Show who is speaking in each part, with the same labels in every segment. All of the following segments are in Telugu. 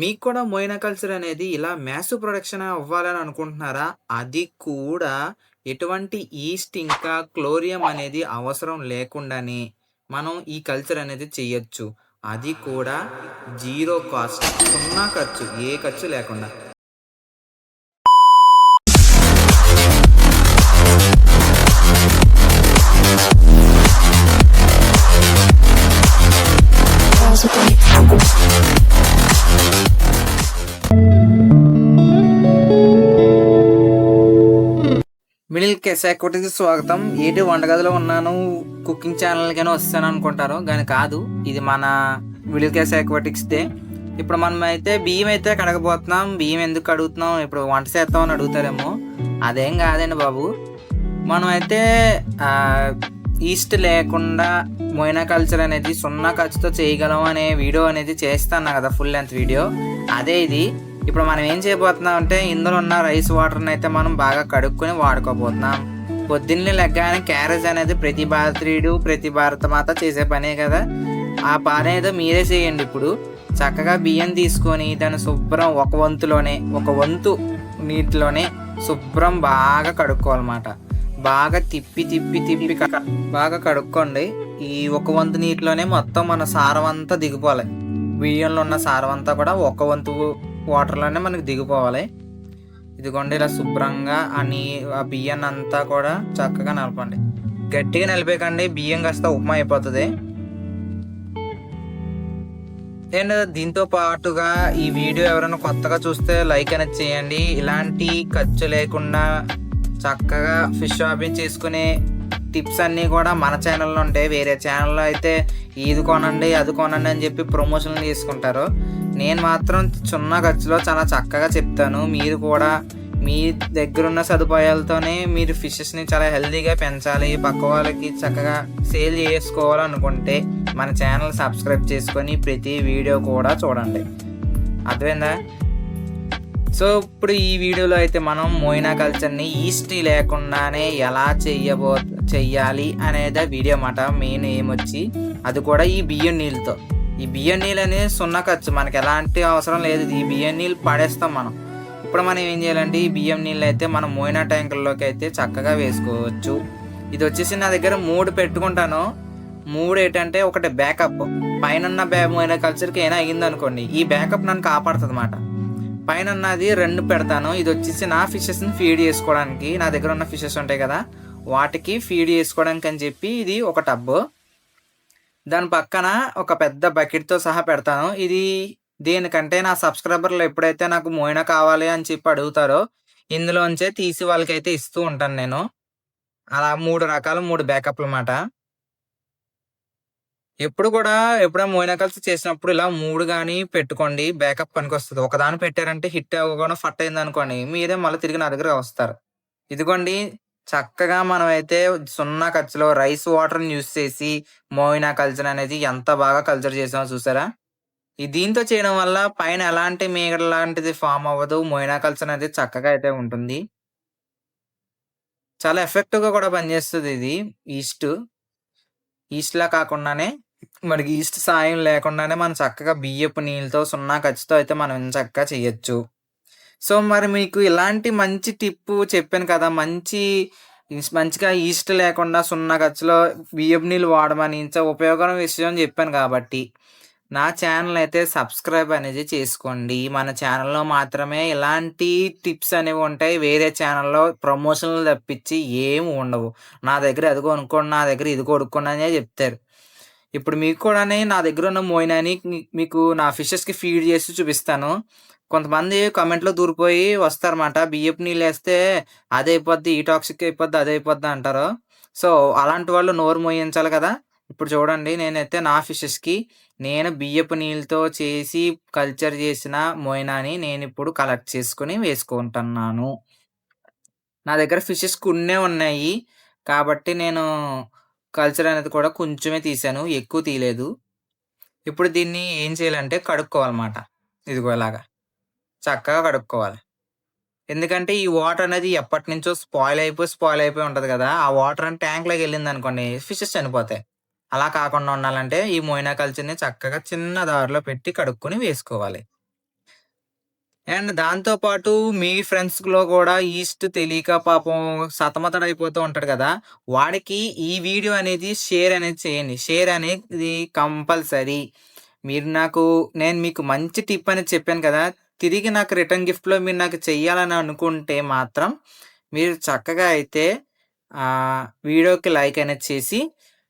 Speaker 1: మీకు కూడా మోయినా కల్చర్ అనేది ఇలా మాసివ్ ప్రొడక్షన్ అవ్వాలని అనుకుంటున్నారా? అది కూడా ఎటువంటి ఈస్ట్ ఇంకా క్లోరియం అనేది అవసరం లేకుండానే మనం ఈ కల్చర్ అనేది చేయొచ్చు. అది కూడా జీరో కాస్ట్, సున్నా ఖర్చు, ఏ ఖర్చు లేకుండా. మిడిల్ క్లాస్ ఎక్విటీకి స్వాగతం. ఏంటి వంటగదిలో ఉన్నాను, కుకింగ్ ఛానల్‌కైనా వస్తాను అనుకుంటారు. గాని కాదు. ఇది మన మిడిల్ క్లాస్ ఎక్విటిక్స్‌దే. ఇప్పుడు మనం అయితే బియ్యం అయితే కడగబోతున్నాం. బియ్యం ఎందుకు కడుగుతున్నాం? ఇప్పుడు వంట చేద్దామని అడుగుతారేమో. అదేం కాదండి బాబు. మనమైతే ఈస్ట్ లేకుండా మోయినా కల్చర్ అనేది సున్నా ఖర్చుతో చేయగలం అనే వీడియో అనేది చేస్తాను కదా, ఫుల్ లెంత్ వీడియో. అదే ఇది. ఇప్పుడు మనం ఏం చేయబోతున్నాం అంటే, ఇందులో ఉన్న రైస్ వాటర్ని అయితే మనం బాగా కడుక్కొని వాడుకోబోతున్నాం. పొద్దున్నే లెగ్గానే క్యారేజ్ అనేది ప్రతి భారతీయుడు, ప్రతి భారత మాత చేసే పనే కదా. ఆ పని ఏదో మీరే చేయండి. ఇప్పుడు చక్కగా బియ్యం తీసుకొని దాన్ని శుభ్రం ఒక వంతు నీటిలోనే శుభ్రం బాగా కడుక్కోవాలన్నమాట. బాగా తిప్పి తిప్పి తిప్పి బాగా కడుక్కోండి. ఈ ఒక వంతు నీటిలోనే మొత్తం మన సారం అంతా దిగిపోవాలి. బియ్యంలో ఉన్న సారం అంతా కూడా ఒక వంతు వాటర్లోనే మనకి దిగిపోవాలి. ఇదిగోండి, ఇలా శుభ్రంగా ఆ బియ్యాన్ని అంతా కూడా చక్కగా నలపండి. గట్టిగా నలిపేకండి, బియ్యం కాస్త ఉప్మా అయిపోతుంది. అండ్ దీంతో పాటుగా ఈ వీడియో ఎవరైనా కొత్తగా చూస్తే లైక్ అనేది చేయండి. ఇలాంటి ఖర్చు లేకుండా చక్కగా ఫిష్ షాపింగ్ చేసుకునే టిప్స్ అన్నీ కూడా మన ఛానల్లో ఉంటాయి. వేరే ఛానల్లో అయితే ఇది కొనండి అది కొనండి అని చెప్పి ప్రమోషన్లు తీసుకుంటారు. నేను మాత్రం చిన్న ఖర్చులో చాలా చక్కగా చెప్తాను. మీరు కూడా మీ దగ్గరున్న సదుపాయాలతోనే మీరు ఫిషెస్ని చాలా హెల్తీగా పెంచాలి, పక్క వాళ్ళకి చక్కగా సేల్ చేసుకోవాలనుకుంటే మన ఛానల్ సబ్స్క్రైబ్ చేసుకొని ప్రతి వీడియో కూడా చూడండి. అర్థమైందా? సో ఇప్పుడు ఈ వీడియోలో అయితే మనం మోయినా కల్చర్ని ఈస్ట్ లేకుండానే ఎలా చెయ్యాలి అనేది వీడియో అన్నమాట. మెయిన్ ఏమొచ్చి అది కూడా ఈ బియ్యం నీళ్ళతో. ఈ బియ్యం నీళ్ళు అనేది సున్నా ఖర్చు, మనకి ఎలాంటి అవసరం లేదు. ఈ బియ్యం నీళ్ళు పడేస్తాం మనం. ఇప్పుడు మనం ఏం చేయాలంటే, ఈ బియ్యం నీళ్ళు అయితే మనం మోయినా ట్యాంకుల్లోకి అయితే చక్కగా వేసుకోవచ్చు. ఇది వచ్చేసి నా దగ్గర 3 పెట్టుకుంటాను. 3 ఏంటంటే, ఒకటి బ్యాకప్, పైన మోయినా కల్చర్కి అయినా అయ్యిందనుకోండి, ఈ బ్యాకప్ నన్ను కాపాడుతుంది అన్నమాట. పైన 2 పెడతాను. ఇది వచ్చేసి నా ఫిషెస్ని ఫీడ్ చేసుకోవడానికి, నా దగ్గర ఉన్న ఫిషెస్ ఉంటాయి కదా వాటికి ఫీడ్ చేసుకోవడానికి అని చెప్పి ఇది ఒక టబ్బు. దాని పక్కన ఒక పెద్ద బకెట్తో సహా పెడతాను. ఇది దేనికంటే, నా సబ్స్క్రైబర్లు ఎప్పుడైతే నాకు మోయినా కావాలి అని చెప్పి అడుగుతారో ఇందులోంచే తీసి వాళ్ళకైతే ఇస్తూ ఉంటాను నేను. అలా 3 రకాలు, 3 బ్యాకప్లు అన్నమాట. ఎప్పుడైనా మోయినా కల్చర్ చేసినప్పుడు ఇలా 3 గానీ పెట్టుకోండి, బ్యాకప్ పనికొస్తది. ఒకదాన్ని పెట్టారంటే హిట్ అవ్వకుండా ఫట్ అయిందనుకోండి, మీరే మళ్ళీ తిరిగి నా దగ్గర వస్తారు. ఇదిగోండి, చక్కగా మనమైతే సున్నా ఖర్చులో రైస్ వాటర్ని యూస్ చేసి మోయినా కల్చర్ అనేది ఎంత బాగా కల్చర్ చేసామో చూసారా? దీంతో చేయడం వల్ల పైన ఎలాంటి మీగడ లాంటిది ఫామ్ అవ్వదు. మోయినా కల్చర్ అనేది చక్కగా అయితే ఉంటుంది. చాలా ఎఫెక్టివ్‌గా కూడా పనిచేస్తది ఇది. ఈస్ట్. ఈస్ట్‌లా కాకుండానే మనకి ఈస్ట్ సాయం లేకుండానే మనం చక్కగా బియ్యపు నీళ్ళతో సున్నా ఖర్చుతో అయితే మనం చక్కగా చేయొచ్చు. సో మరి మీకు ఇలాంటి మంచి టిప్పు చెప్పాను కదా, మంచిగా ఈస్ట్ లేకుండా సున్నా ఖర్చులో బియ్యపు నీళ్ళు వాడమని ఉపయోగం విషయం చెప్పాను కాబట్టి, నా ఛానల్ అయితే సబ్స్క్రైబ్ అనేది చేసుకోండి. మన ఛానల్‌లో మాత్రమే ఇలాంటి టిప్స్ అనేవి ఉంటాయి. వేరే ఛానల్‌లో ప్రమోషన్లు తప్పించి ఏమి ఉండవు. నా దగ్గర అది కొనుక్కోండి, నా దగ్గర ఇది కొనుక్కోండి అనే చెప్తారు. ఇప్పుడు మీకు కూడాని నా దగ్గర ఉన్న మోయినాని మీకు నా ఫిషెస్‌కి ఫీడ్ చేసి చూపిస్తాను. కొంతమంది కామెంట్‌లో దూరిపోయి వస్తారన్నమాట. బియ్యపు నీళ్ళేస్తే అదైపోద్ది, ఈ టాక్సిక్ అయిపోద్ది, అదైపోద్ది అంటారు. సో అలాంటి వాళ్ళు నోరు మోయించాలి కదా! ఇప్పుడు చూడండి, నేనైతే నా ఫిషెస్‌కి నేను బియ్యపు నీళ్ళతో చేసి కల్చర్ చేసిన మోయినాని నేనిప్పుడు కలెక్ట్ చేసుకొని వేసుకుంటున్నాను. నా దగ్గర ఫిషెస్ కొన్నే ఉన్నాయి. కాబట్టి నేను కల్చర్ అనేది కూడా కొంచెమే తీశాను, ఎక్కువ తీయలేదు. ఇప్పుడు దీన్ని ఏం చేయాలంటే కడుక్కోవాలన్నమాట. ఇదిగో ఇలాగా చక్కగా కడుక్కోవాలి. ఎందుకంటే ఈ వాటర్ అనేది ఎప్పటినుంచో స్పాయిల్ అయిపోయి ఉంటది కదా! ఆ వాటర్ అని ట్యాంక్‌లోకి వెళ్ళిందనుకోండి, ఫిషెస్ చనిపోతాయి. అలా కాకుండా ఉండాలంటే ఈ మోయినా కల్చర్‌ని చక్కగా చిన్న దారిలో పెట్టి కడుక్కొని వేసుకోవాలి. అండ్ దాంతో పాటు మీ ఫ్రెండ్స్‌లో కూడా ఈస్ట్ తెలియక పాపం సతమతడైపోతూ ఉంటాడు కదా! వాడికి ఈ వీడియో అనేది షేర్ అనేది చేయండి. షేర్ అనేది కంపల్సరీ. నేను మీకు మంచి టిప్ అనేది చెప్పాను కదా! తిరిగి నాకు రిటర్న్ గిఫ్ట్‌లో మీరు నాకు చెయ్యాలని అనుకుంటే మాత్రం మీరు చక్కగా అయితే వీడియోకి లైక్ అనేది చేసి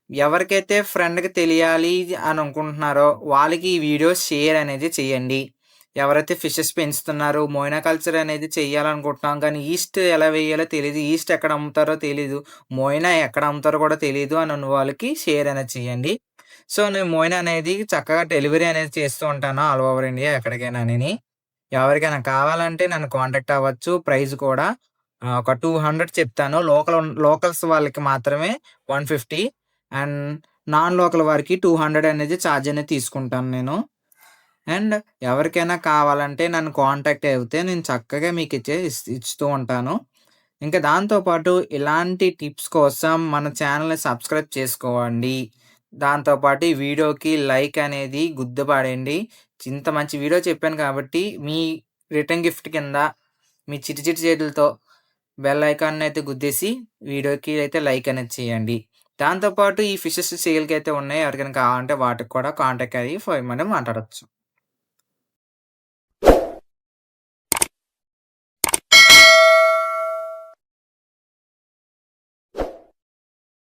Speaker 1: ఎవరికైతే ఫ్రెండ్‌కి తెలియాలి అని అనుకుంటున్నారో వాళ్ళకి ఈ వీడియో షేర్ అనేది చేయండి. ఎవరైతే ఫిషెస్ పెంచుతున్నారో మోయినా కల్చర్ అనేది చేయాలనుకుంటున్నాం కానీ ఈస్ట్ ఎలా వేయాలో తెలీదు. ఈస్ట్ ఎక్కడ అమ్ముతారో తెలీదు. మోయినా ఎక్కడ అమ్ముతారో కూడా తెలీదు అని ఉన్న వాళ్ళకి షేర్ అనేది చేయండి. సో, నేను మోయినా అనేది చక్కగా డెలివరీ అనేది చేస్తూ ఉంటాను ఆల్ ఓవర్ ఇండియా ఎక్కడికైనాని. ఎవరికైనా కావాలంటే నన్ను కాంటాక్ట్ అవ్వచ్చు. ప్రైస్ కూడా ఒక 200 చెప్తాను. లోకల్స్ వాళ్ళకి మాత్రమే 150 అండ్ నాన్ లోకల్ వారికి 200 అనేది చార్జ్ అనేది తీసుకుంటాను నేను. అండ్ ఎవరికైనా కావాలంటే నన్ను కాంటాక్ట్ అయితే నేను చక్కగా ఇస్తూ ఉంటాను. ఇంకా దాంతో పాటు ఇలాంటి టిప్స్ కోసం మన ఛానెల్‌ని సబ్స్క్రైబ్ చేసుకోండి. దాంతో పాటు ఈ వీడియోకి లైక్ అనేది గుద్దుపడేయండి. ఇంత మంచి వీడియో చెప్పాను కాబట్టి మీ రిటర్న్ గిఫ్ట్ కింద మీ చిట్టి చిట్టి చేతులతో బెల్ ఐకాన్ అయితే గుద్దేసి వీడియోకి అయితే లైక్ అనేది చేయండి. దాంతో పాటు ఈ ఫిషెస్ సేల్‌కైతే ఉన్నాయి. ఎవరికైనా కావాలంటే వాటికి కూడా కాంటాక్ట్ అయ్యి ఫోన్ మాట్లాడొచ్చు.